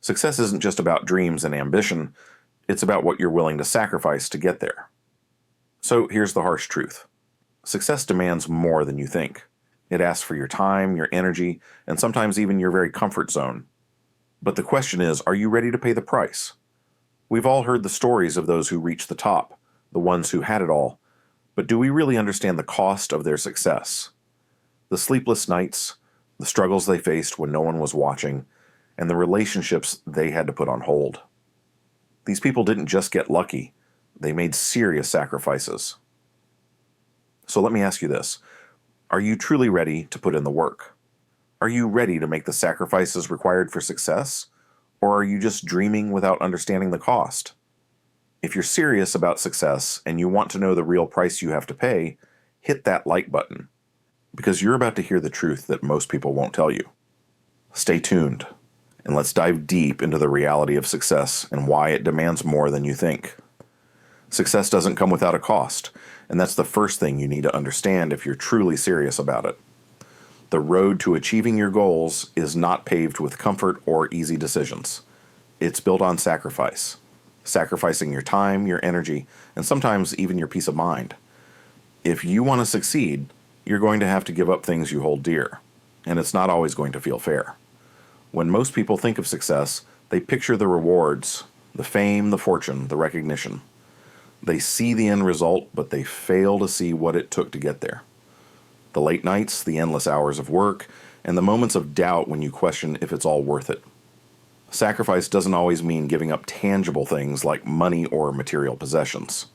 Success isn't just about dreams and ambition, it's about what you're willing to sacrifice to get there. So here's the harsh truth. Success demands more than you think. It asks for your time, your energy, and sometimes even your very comfort zone. But the question is, are you ready to pay the price? We've all heard the stories of those who reached the top, the ones who had it all, but do we really understand the cost of their success? The sleepless nights, the struggles they faced when no one was watching, and the relationships they had to put on hold. These people didn't just get lucky, they made serious sacrifices. So let me ask you this. Are you truly ready to put in the work? Are you ready to make the sacrifices required for success? Or are you just dreaming without understanding the cost? If you're serious about success and you want to know the real price you have to pay, hit that like button, because you're about to hear the truth that most people won't tell you. Stay tuned, and let's dive deep into the reality of success and why it demands more than you think. Success doesn't come without a cost, and that's the first thing you need to understand if you're truly serious about it. The road to achieving your goals is not paved with comfort or easy decisions. It's built on sacrifice. Sacrificing your time, your energy, and sometimes even your peace of mind. If you want to succeed, you're going to have to give up things you hold dear, and it's not always going to feel fair. When most people think of success, they picture the rewards, the fame, the fortune, the recognition. They see the end result, but they fail to see what it took to get there. The late nights, the endless hours of work, and the moments of doubt when you question if it's all worth it. Sacrifice doesn't always mean giving up tangible things like money or material possessions.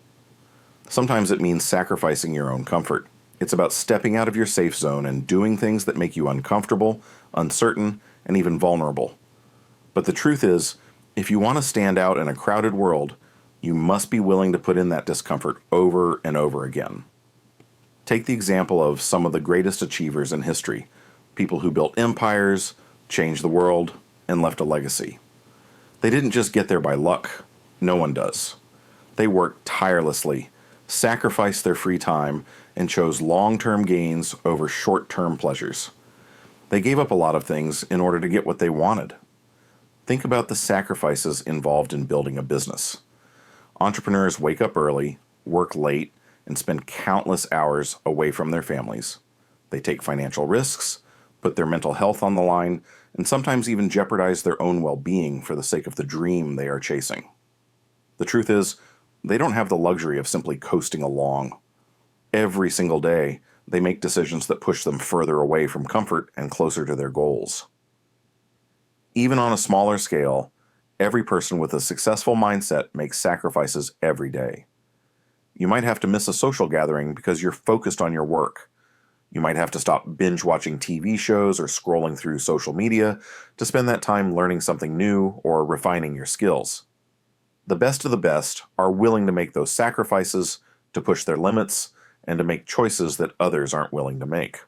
Sometimes it means sacrificing your own comfort. It's about stepping out of your safe zone and doing things that make you uncomfortable, uncertain, and even vulnerable. But the truth is, if you want to stand out in a crowded world, you must be willing to put in that discomfort over and over again. Take the example of some of the greatest achievers in history, people who built empires, changed the world, and left a legacy. They didn't just get there by luck. No one does. They worked tirelessly, sacrificed their free time, and chose long-term gains over short-term pleasures. They gave up a lot of things in order to get what they wanted. Think about the sacrifices involved in building a business. Entrepreneurs wake up early, work late, and spend countless hours away from their families. They take financial risks, put their mental health on the line, and sometimes even jeopardize their own well-being for the sake of the dream they are chasing. The truth is, they don't have the luxury of simply coasting along. Every single day, they make decisions that push them further away from comfort and closer to their goals. Even on a smaller scale, every person with a successful mindset makes sacrifices every day. You might have to miss a social gathering because you're focused on your work. You might have to stop binge watching TV shows or scrolling through social media to spend that time learning something new or refining your skills. The best of the best are willing to make those sacrifices, to push their limits, and to make choices that others aren't willing to make.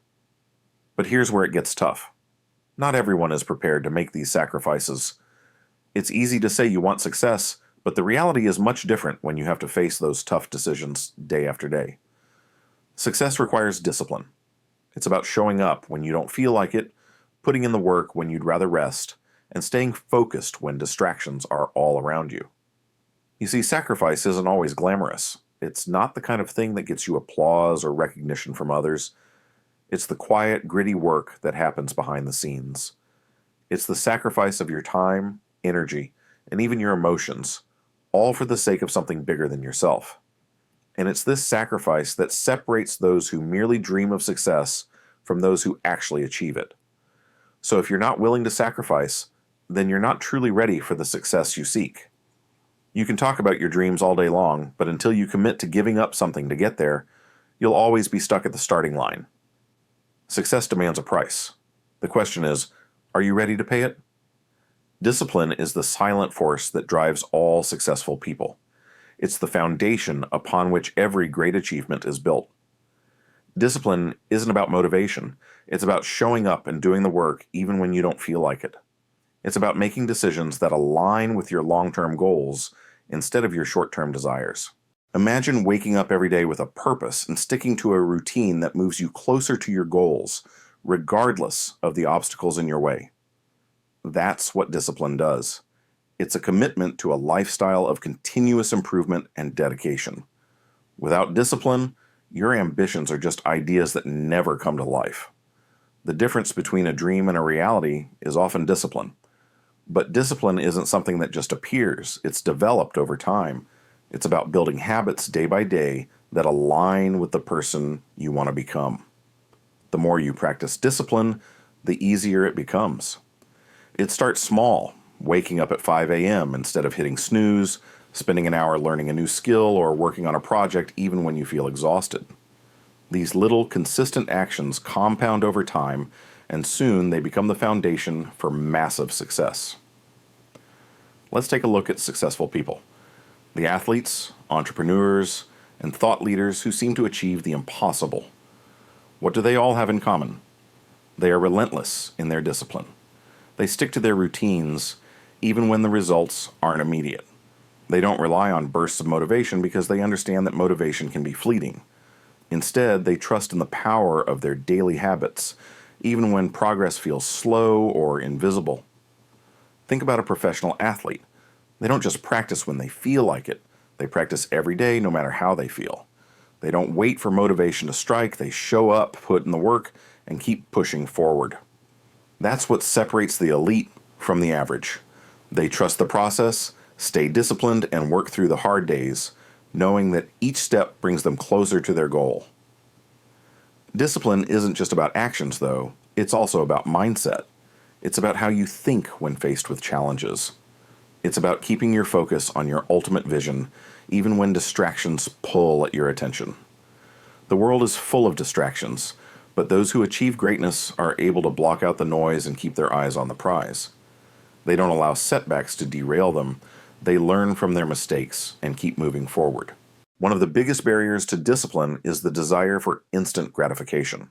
But here's where it gets tough. Not everyone is prepared to make these sacrifices. It's easy to say you want success, but the reality is much different when you have to face those tough decisions day after day. Success requires discipline. It's about showing up when you don't feel like it, putting in the work when you'd rather rest, and staying focused when distractions are all around you. You see, sacrifice isn't always glamorous. It's not the kind of thing that gets you applause or recognition from others. It's the quiet, gritty work that happens behind the scenes. It's the sacrifice of your time, energy, and even your emotions, all for the sake of something bigger than yourself. And it's this sacrifice that separates those who merely dream of success from those who actually achieve it. So if you're not willing to sacrifice, then you're not truly ready for the success you seek. You can talk about your dreams all day long, but until you commit to giving up something to get there, you'll always be stuck at the starting line. Success demands a price. The question is, are you ready to pay it? Discipline is the silent force that drives all successful people. It's the foundation upon which every great achievement is built. Discipline isn't about motivation. It's about showing up and doing the work even when you don't feel like it. It's about making decisions that align with your long-term goals instead of your short-term desires. Imagine waking up every day with a purpose and sticking to a routine that moves you closer to your goals, regardless of the obstacles in your way. That's what discipline does. It's a commitment to a lifestyle of continuous improvement and dedication. Without discipline, your ambitions are just ideas that never come to life. The difference between a dream and a reality is often discipline. But discipline isn't something that just appears, it's developed over time. It's about building habits day by day that align with the person you want to become. The more you practice discipline, the easier it becomes. It starts small, waking up at 5 a.m. instead of hitting snooze, spending an hour learning a new skill, or working on a project even when you feel exhausted. These little, consistent actions compound over time, and soon they become the foundation for massive success. Let's take a look at successful people. The athletes, entrepreneurs, and thought leaders who seem to achieve the impossible. What do they all have in common? They are relentless in their discipline. They stick to their routines even when the results aren't immediate. They don't rely on bursts of motivation because they understand that motivation can be fleeting. Instead, they trust in the power of their daily habits, even when progress feels slow or invisible. Think about a professional athlete. They don't just practice when they feel like it. They practice every day, no matter how they feel. They don't wait for motivation to strike. They show up, put in the work, and keep pushing forward. That's what separates the elite from the average. They trust the process, stay disciplined, and work through the hard days, knowing that each step brings them closer to their goal. Discipline isn't just about actions, though. It's also about mindset. It's about how you think when faced with challenges. It's about keeping your focus on your ultimate vision, even when distractions pull at your attention. The world is full of distractions, but those who achieve greatness are able to block out the noise and keep their eyes on the prize. They don't allow setbacks to derail them. They learn from their mistakes and keep moving forward. One of the biggest barriers to discipline is the desire for instant gratification.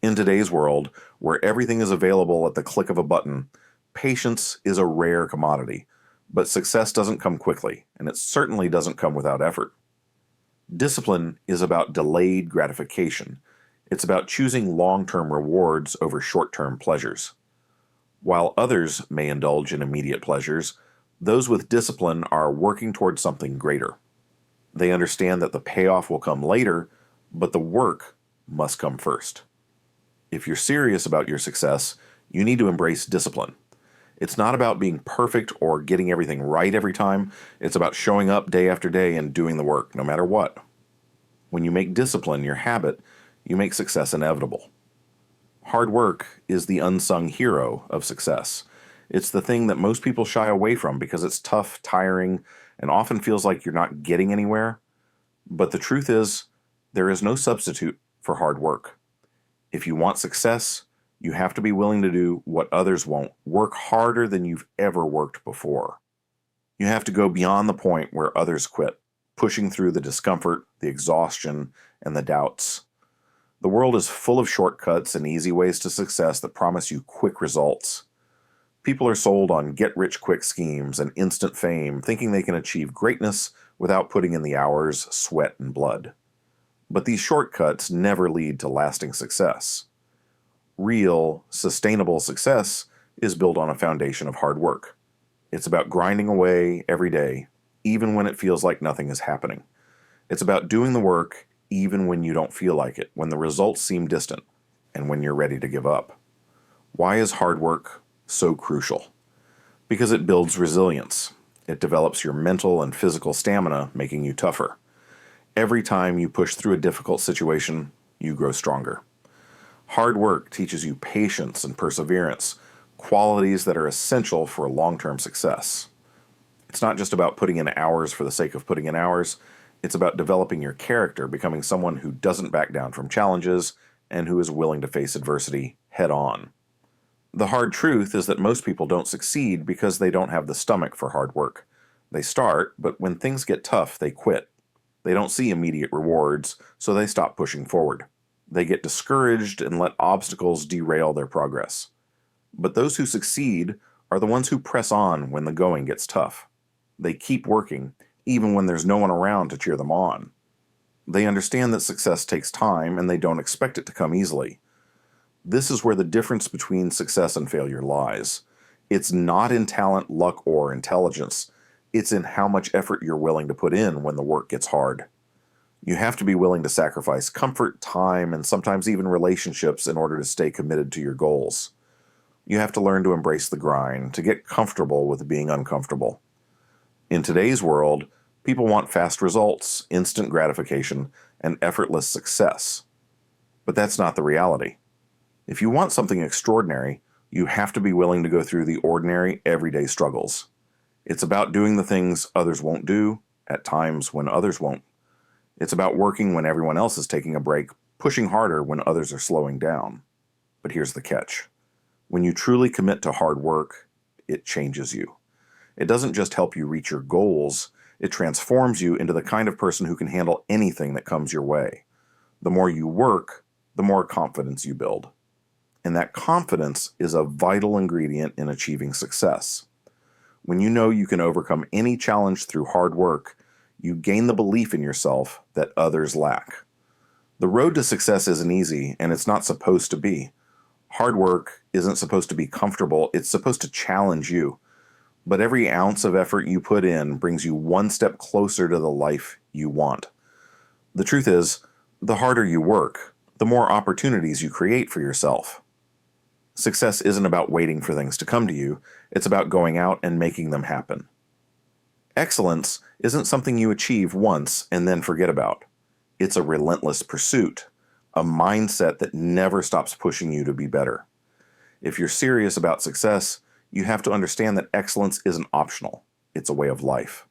In today's world, where everything is available at the click of a button, patience is a rare commodity, but success doesn't come quickly, and it certainly doesn't come without effort. Discipline is about delayed gratification. It's about choosing long-term rewards over short-term pleasures. While others may indulge in immediate pleasures, those with discipline are working towards something greater. They understand that the payoff will come later, but the work must come first. If you're serious about your success, you need to embrace discipline. It's not about being perfect or getting everything right every time. It's about showing up day after day and doing the work, no matter what. When you make discipline your habit, you make success inevitable. Hard work is the unsung hero of success. It's the thing that most people shy away from because it's tough, tiring, and often feels like you're not getting anywhere. But the truth is, there is no substitute for hard work. If you want success, you have to be willing to do what others won't. Work harder than you've ever worked before. You have to go beyond the point where others quit, pushing through the discomfort, the exhaustion, and the doubts. The world is full of shortcuts and easy ways to success that promise you quick results. People are sold on get-rich-quick schemes and instant fame, thinking they can achieve greatness without putting in the hours, sweat, and blood. But these shortcuts never lead to lasting success. Real, sustainable success is built on a foundation of hard work. It's about grinding away every day, even when it feels like nothing is happening. It's about doing the work even when you don't feel like it, when the results seem distant, and when you're ready to give up. Why is hard work so crucial? Because it builds resilience. It develops your mental and physical stamina, making you tougher. Every time you push through a difficult situation, you grow stronger. Hard work teaches you patience and perseverance, qualities that are essential for long-term success. It's not just about putting in hours for the sake of putting in hours. It's about developing your character, becoming someone who doesn't back down from challenges and who is willing to face adversity head on. The hard truth is that most people don't succeed because they don't have the stomach for hard work. They start, but when things get tough, they quit. They don't see immediate rewards, so they stop pushing forward. They get discouraged and let obstacles derail their progress. But those who succeed are the ones who press on when the going gets tough. They keep working, even when there's no one around to cheer them on. They understand that success takes time, and they don't expect it to come easily. This is where the difference between success and failure lies. It's not in talent, luck, or intelligence. It's in how much effort you're willing to put in when the work gets hard. You have to be willing to sacrifice comfort, time, and sometimes even relationships in order to stay committed to your goals. You have to learn to embrace the grind, to get comfortable with being uncomfortable. In today's world, people want fast results, instant gratification, and effortless success. But that's not the reality. If you want something extraordinary, you have to be willing to go through the ordinary, everyday struggles. It's about doing the things others won't do, at times when others won't. It's about working when everyone else is taking a break, pushing harder when others are slowing down. But here's the catch. When you truly commit to hard work, it changes you. It doesn't just help you reach your goals, it transforms you into the kind of person who can handle anything that comes your way. The more you work, the more confidence you build. And that confidence is a vital ingredient in achieving success. When you know you can overcome any challenge through hard work, you gain the belief in yourself that others lack. The road to success isn't easy, and it's not supposed to be. Hard work isn't supposed to be comfortable, it's supposed to challenge you. But every ounce of effort you put in brings you one step closer to the life you want. The truth is, the harder you work, the more opportunities you create for yourself. Success isn't about waiting for things to come to you, it's about going out and making them happen. Excellence isn't something you achieve once and then forget about. It's a relentless pursuit, a mindset that never stops pushing you to be better. If you're serious about success, you have to understand that excellence isn't optional. It's a way of life.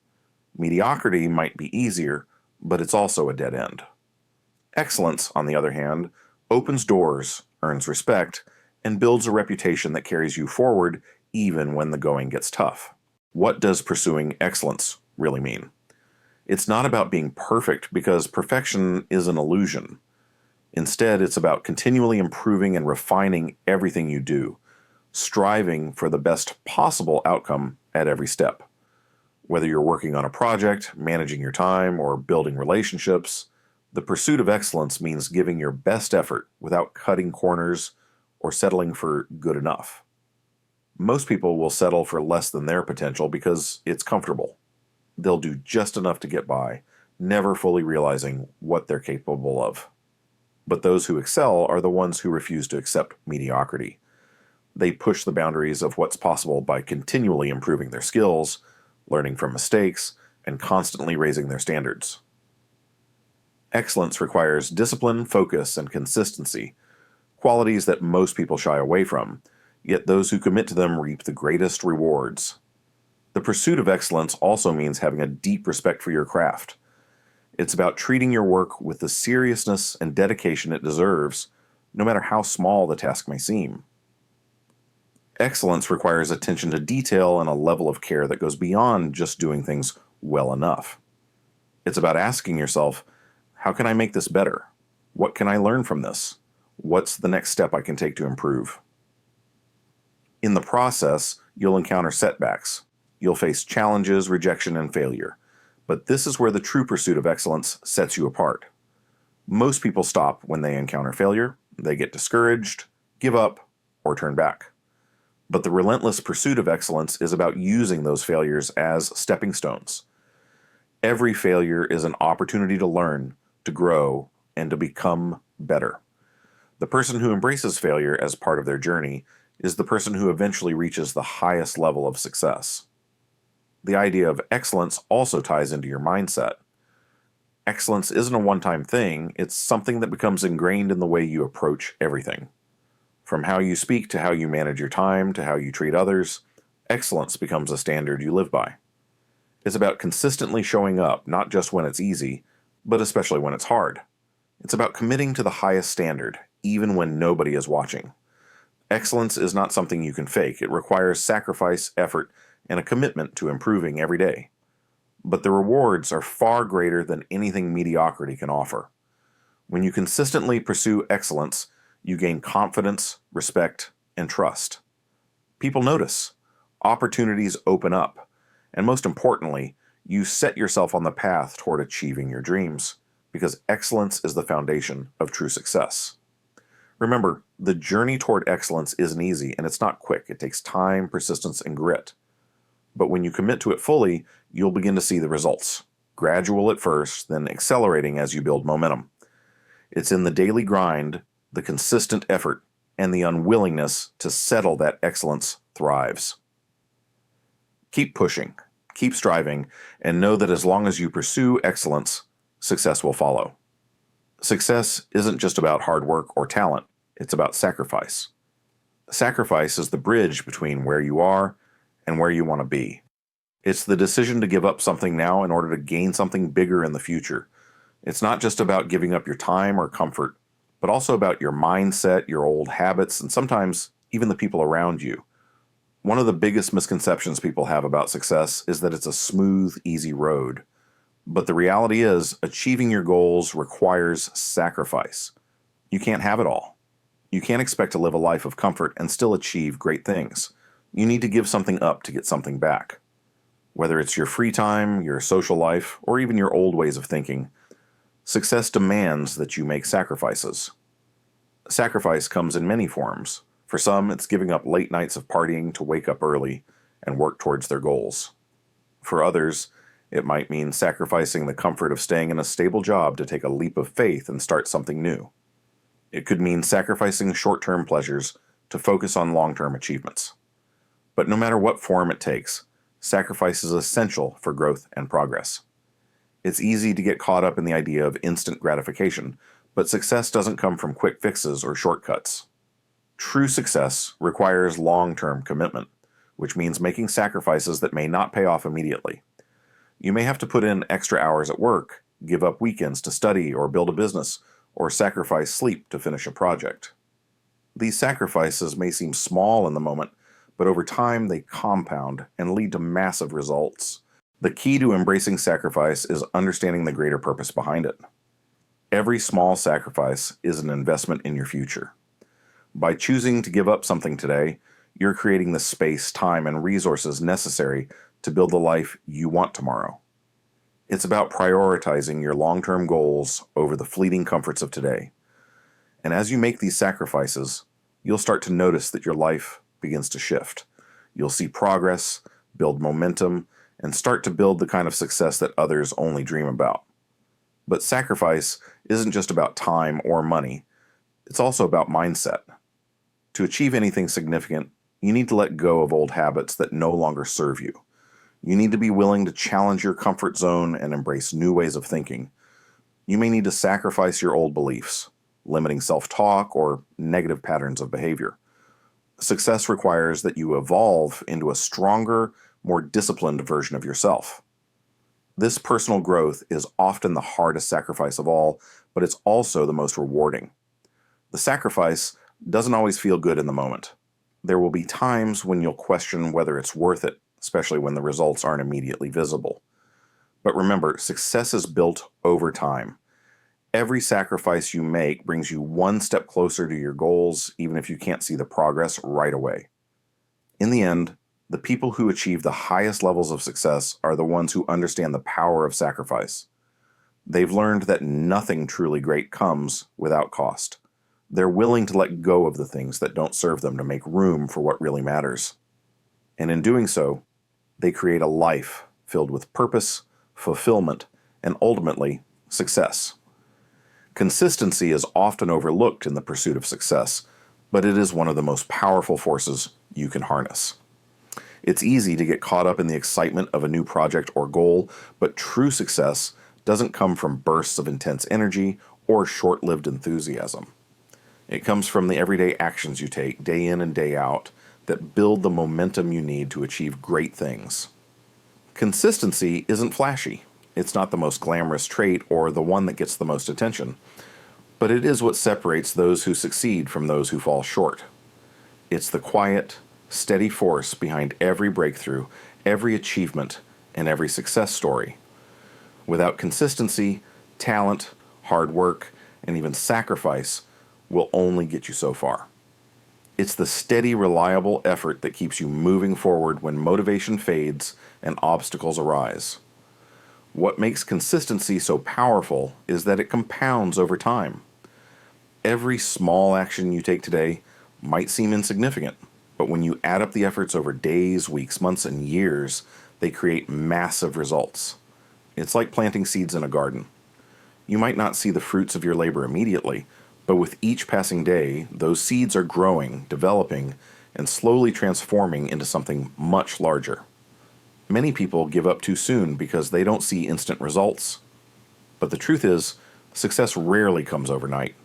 Mediocrity might be easier, but it's also a dead end. Excellence, on the other hand, opens doors, earns respect, and builds a reputation that carries you forward even when the going gets tough. What does pursuing excellence really mean? It's not about being perfect because perfection is an illusion. Instead, it's about continually improving and refining everything you do, striving for the best possible outcome at every step. Whether you're working on a project, managing your time, or building relationships, the pursuit of excellence means giving your best effort without cutting corners or settling for good enough. Most people will settle for less than their potential because it's comfortable. They'll do just enough to get by, never fully realizing what they're capable of. But those who excel are the ones who refuse to accept mediocrity. They push the boundaries of what's possible by continually improving their skills, learning from mistakes, and constantly raising their standards. Excellence requires discipline, focus, and consistency, qualities that most people shy away from, yet those who commit to them reap the greatest rewards. The pursuit of excellence also means having a deep respect for your craft. It's about treating your work with the seriousness and dedication it deserves, no matter how small the task may seem. Excellence requires attention to detail and a level of care that goes beyond just doing things well enough. It's about asking yourself, how can I make this better? What can I learn from this? What's the next step I can take to improve? In the process, you'll encounter setbacks. You'll face challenges, rejection, and failure. But this is where the true pursuit of excellence sets you apart. Most people stop when they encounter failure, they get discouraged, give up, or turn back. But the relentless pursuit of excellence is about using those failures as stepping stones. Every failure is an opportunity to learn, to grow, and to become better. The person who embraces failure as part of their journey is the person who eventually reaches the highest level of success. The idea of excellence also ties into your mindset. Excellence isn't a one-time thing, it's something that becomes ingrained in the way you approach everything. From how you speak to how you manage your time to how you treat others, excellence becomes a standard you live by. It's about consistently showing up, not just when it's easy, but especially when it's hard. It's about committing to the highest standard, even when nobody is watching. Excellence is not something you can fake. It requires sacrifice, effort, and a commitment to improving every day. But the rewards are far greater than anything mediocrity can offer. When you consistently pursue excellence, you gain confidence, respect, and trust. People notice. Opportunities open up. And most importantly, you set yourself on the path toward achieving your dreams, because excellence is the foundation of true success. Remember, the journey toward excellence isn't easy, and it's not quick. It takes time, persistence, and grit. But when you commit to it fully, you'll begin to see the results. Gradual at first, then accelerating as you build momentum. It's in the daily grind, the consistent effort, and the unwillingness to settle that excellence thrives. Keep pushing, keep striving, and know that as long as you pursue excellence, success will follow. Success isn't just about hard work or talent, it's about sacrifice. Sacrifice is the bridge between where you are and where you want to be. It's the decision to give up something now in order to gain something bigger in the future. It's not just about giving up your time or comfort, but also about your mindset, your old habits, and sometimes even the people around you. One of the biggest misconceptions people have about success is that it's a smooth, easy road. But the reality is, achieving your goals requires sacrifice. You can't have it all. You can't expect to live a life of comfort and still achieve great things. You need to give something up to get something back. Whether it's your free time, your social life, or even your old ways of thinking, success demands that you make sacrifices. Sacrifice comes in many forms. For some, it's giving up late nights of partying to wake up early and work towards their goals. For others, it might mean sacrificing the comfort of staying in a stable job to take a leap of faith and start something new. It could mean sacrificing short-term pleasures to focus on long-term achievements. But no matter what form it takes, sacrifice is essential for growth and progress. It's easy to get caught up in the idea of instant gratification, but success doesn't come from quick fixes or shortcuts. True success requires long-term commitment, which means making sacrifices that may not pay off immediately. You may have to put in extra hours at work, give up weekends to study or build a business, or sacrifice sleep to finish a project. These sacrifices may seem small in the moment, but over time they compound and lead to massive results. The key to embracing sacrifice is understanding the greater purpose behind it. Every small sacrifice is an investment in your future. By choosing to give up something today, you're creating the space, time, and resources necessary to build the life you want tomorrow. It's about prioritizing your long-term goals over the fleeting comforts of today. And as you make these sacrifices, you'll start to notice that your life begins to shift. You'll see progress, build momentum, and start to build the kind of success that others only dream about. But sacrifice isn't just about time or money. It's also about mindset. To achieve anything significant, you need to let go of old habits that no longer serve you. You need to be willing to challenge your comfort zone and embrace new ways of thinking. You may need to sacrifice your old beliefs, limiting self-talk or negative patterns of behavior. Success requires that you evolve into a stronger, more disciplined version of yourself. This personal growth is often the hardest sacrifice of all, but it's also the most rewarding. The sacrifice doesn't always feel good in the moment. There will be times when you'll question whether it's worth it, especially when the results aren't immediately visible. But remember, success is built over time. Every sacrifice you make brings you one step closer to your goals, even if you can't see the progress right away. In the end, the people who achieve the highest levels of success are the ones who understand the power of sacrifice. They've learned that nothing truly great comes without cost. They're willing to let go of the things that don't serve them to make room for what really matters. And in doing so, they create a life filled with purpose, fulfillment, and ultimately, success. Consistency is often overlooked in the pursuit of success, but it is one of the most powerful forces you can harness. It's easy to get caught up in the excitement of a new project or goal, but true success doesn't come from bursts of intense energy or short-lived enthusiasm. It comes from the everyday actions you take day in and day out that build the momentum you need to achieve great things. Consistency isn't flashy. It's not the most glamorous trait or the one that gets the most attention, but it is what separates those who succeed from those who fall short. It's the quiet, steady force behind every breakthrough, every achievement, and every success story. Without consistency, talent, hard work, and even sacrifice will only get you so far. It's the steady, reliable effort that keeps you moving forward when motivation fades and obstacles arise. What makes consistency so powerful is that it compounds over time. Every small action you take today might seem insignificant, but when you add up the efforts over days, weeks, months, and years, they create massive results. It's like planting seeds in a garden. You might not see the fruits of your labor immediately, but with each passing day, those seeds are growing, developing, and slowly transforming into something much larger. Many people give up too soon because they don't see instant results. But the truth is, success rarely comes overnight.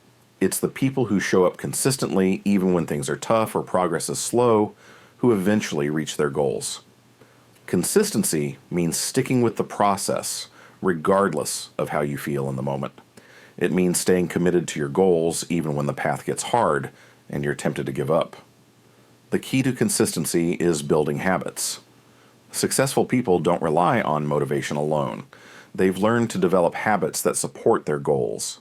It's the people who show up consistently, even when things are tough or progress is slow, who eventually reach their goals. Consistency means sticking with the process, regardless of how you feel in the moment. It means staying committed to your goals even when the path gets hard and you're tempted to give up. The key to consistency is building habits. Successful people don't rely on motivation alone. They've learned to develop habits that support their goals.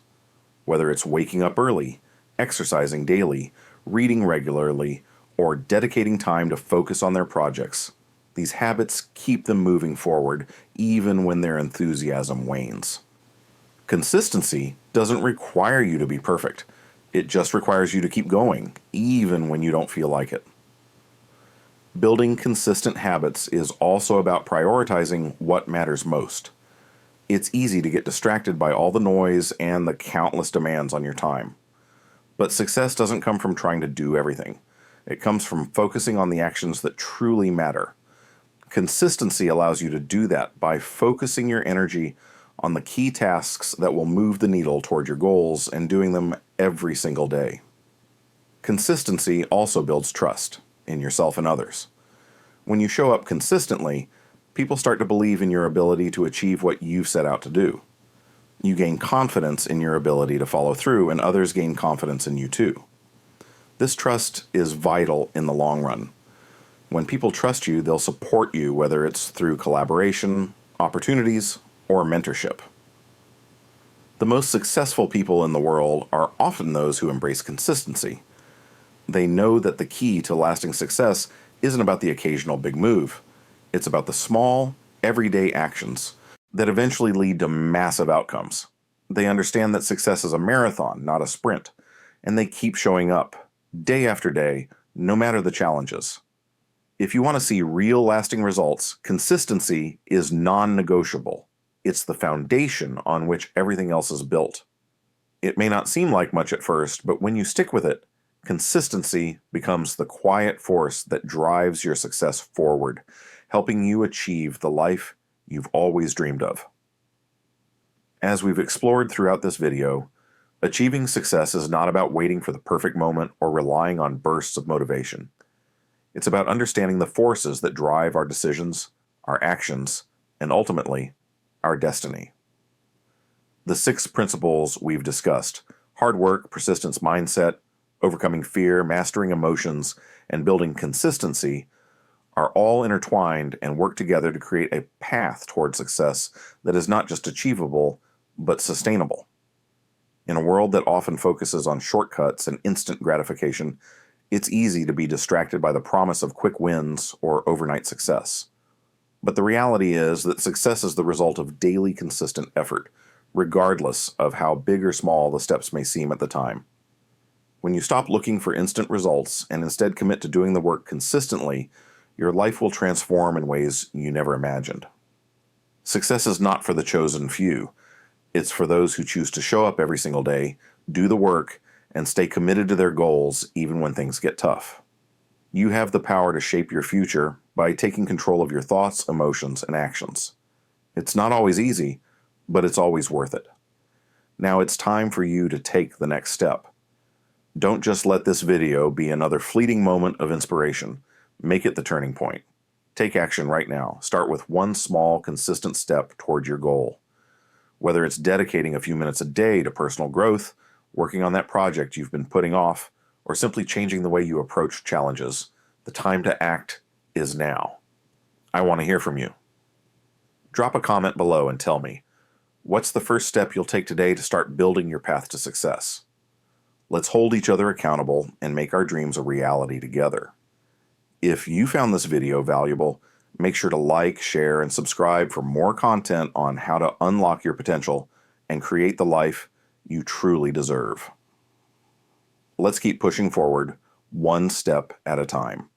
Whether it's waking up early, exercising daily, reading regularly, or dedicating time to focus on their projects, these habits keep them moving forward even when their enthusiasm wanes. Consistency doesn't require you to be perfect. It just requires you to keep going, even when you don't feel like it. Building consistent habits is also about prioritizing what matters most. It's easy to get distracted by all the noise and the countless demands on your time. But success doesn't come from trying to do everything. It comes from focusing on the actions that truly matter. Consistency allows you to do that by focusing your energy on the key tasks that will move the needle toward your goals and doing them every single day. Consistency also builds trust in yourself and others. When you show up consistently, people start to believe in your ability to achieve what you've set out to do. You gain confidence in your ability to follow through, and others gain confidence in you too. This trust is vital in the long run. When people trust you, they'll support you, whether it's through collaboration, opportunities, or mentorship. The most successful people in the world are often those who embrace consistency. They know that the key to lasting success isn't about the occasional big move. It's about the small, everyday actions that eventually lead to massive outcomes. They understand that success is a marathon, not a sprint, and they keep showing up, day after day, no matter the challenges. If you want to see real lasting results, consistency is non-negotiable. It's the foundation on which everything else is built. It may not seem like much at first, but when you stick with it, consistency becomes the quiet force that drives your success forward, helping you achieve the life you've always dreamed of. As we've explored throughout this video, achieving success is not about waiting for the perfect moment or relying on bursts of motivation. It's about understanding the forces that drive our decisions, our actions, and ultimately, our destiny. The 6 principles we've discussed: hard work, persistence mindset, overcoming fear, mastering emotions, and building consistency, are all intertwined and work together to create a path toward success that is not just achievable, but sustainable. In a world that often focuses on shortcuts and instant gratification, it's easy to be distracted by the promise of quick wins or overnight success. But the reality is that success is the result of daily consistent effort, regardless of how big or small the steps may seem at the time. When you stop looking for instant results and instead commit to doing the work consistently, your life will transform in ways you never imagined. Success is not for the chosen few. It's for those who choose to show up every single day, do the work, and stay committed to their goals even when things get tough. You have the power to shape your future by taking control of your thoughts, emotions, and actions. It's not always easy, but it's always worth it. Now it's time for you to take the next step. Don't just let this video be another fleeting moment of inspiration. Make it the turning point. Take action right now. Start with one small, consistent step toward your goal. Whether it's dedicating a few minutes a day to personal growth, working on that project you've been putting off, or simply changing the way you approach challenges, the time to act is now. I want to hear from you. Drop a comment below and tell me, what's the first step you'll take today to start building your path to success? Let's hold each other accountable and make our dreams a reality together. If you found this video valuable, make sure to like, share, and subscribe for more content on how to unlock your potential and create the life you truly deserve. Let's keep pushing forward, one step at a time.